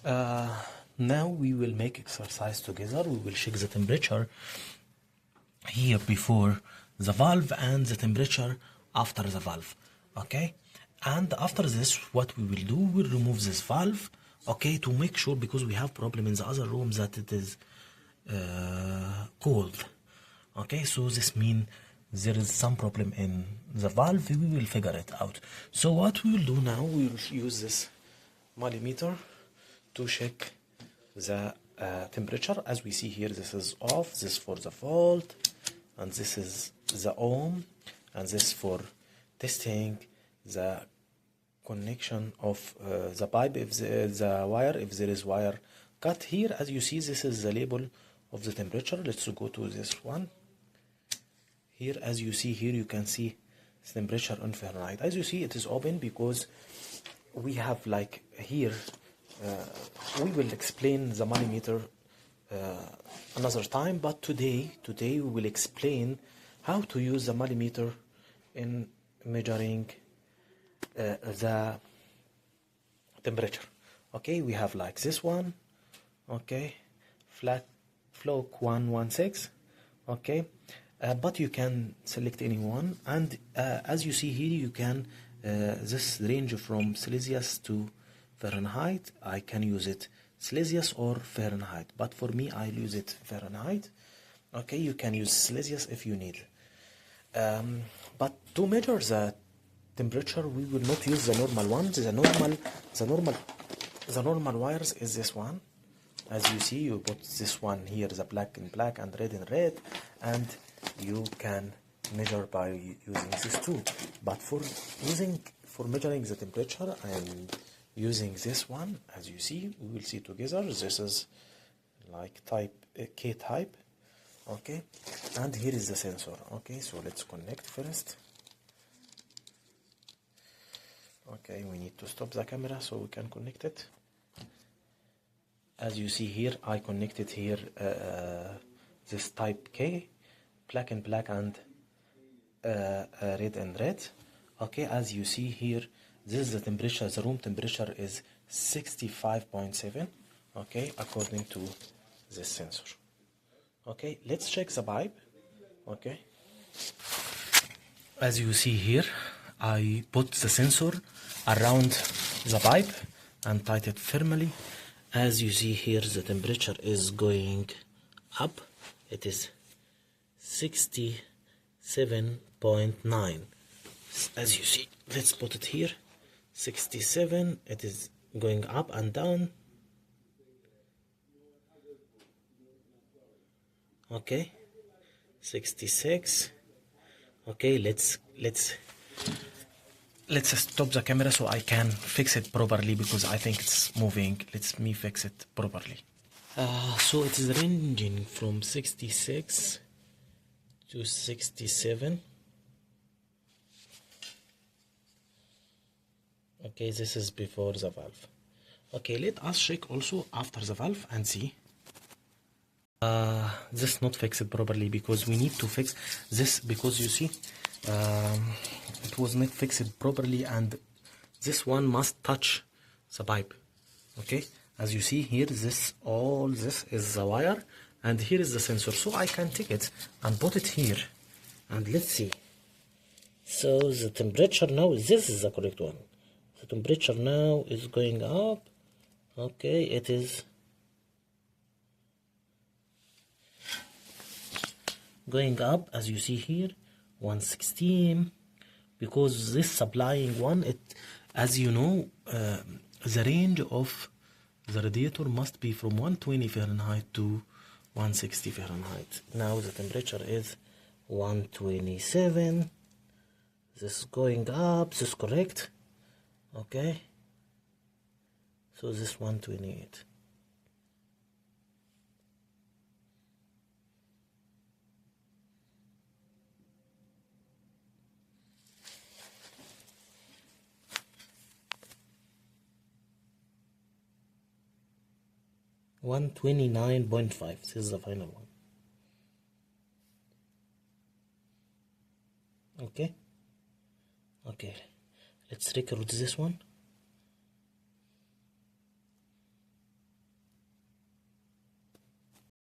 Now we will make exercise together. We will check the temperature here before the valve and the temperature after the valve. Okay, and after this what we will do, we'll remove this valve, okay, to make sure, because we have problem in the other room, that it is cold. Okay, so this means there is some problem in the valve. We will figure it out. So what we will do now, we will use this multimeter to check the temperature. As we see here, this is off, this for the volt, and this is the ohm, and this for testing the connection of the pipe, if the wire, if there is wire cut. Here, as you see, this is the label of the temperature. Let's go to this one. Here, as you see here, you can see the temperature in Fahrenheit. As you see, it is open because we have, like here, we will explain the multimeter another time, but today we will explain how to use the multimeter in measuring the temperature. Okay, we have like this one, okay, flat flock 116, okay, but you can select any one, and as you see here, you can this range from Celsius to Fahrenheit. I can use it Celsius or Fahrenheit, but for me I'll use it Fahrenheit. Okay, you can use Celsius if you need. But to measure the temperature, we will not use the normal ones. The normal wires is this one. As you see, you put this one here, the black in black and red in red, and you can measure by using this too. But for measuring the temperature, I am using this one. As you see, we will see together. This is like type K type. Okay, and here is the sensor. Okay, so let's connect first. Okay, we need to stop the camera so we can connect it. As you see here, I connected here this type K, black and black and red and red. Okay, as you see here, this is the temperature. The room temperature is 65.7. Okay, according to this sensor. Okay, let's check the pipe. Okay, as you see here, I put the sensor around the pipe and tied it firmly. As you see here, the temperature is going up. It is 67.9. As you see, let's put it here. 67. It is going up and down. Okay, 66. Okay, let's stop the camera so I can fix it properly, because I think it's moving. Let me fix it properly. So it is ranging from 66 to 67. Okay, this is before the valve. Okay, let us check also after the valve and see. This not fixed properly, because we need to fix this, because you see it was not fixed properly, and this one must touch the pipe. Okay, as you see here, all this is the wire, and here is the sensor. So I can take it and put it here, and let's see. So the temperature now, this is the correct one. The temperature now is going up. Okay, it is going up, as you see here, 116, because this supplying one, as you know, the range of the radiator must be from 120 Fahrenheit to 160 Fahrenheit. Now the temperature is 127. This is going up. This is correct. Okay, so this 128. $129.5. This is the final one. Okay, let's record this one.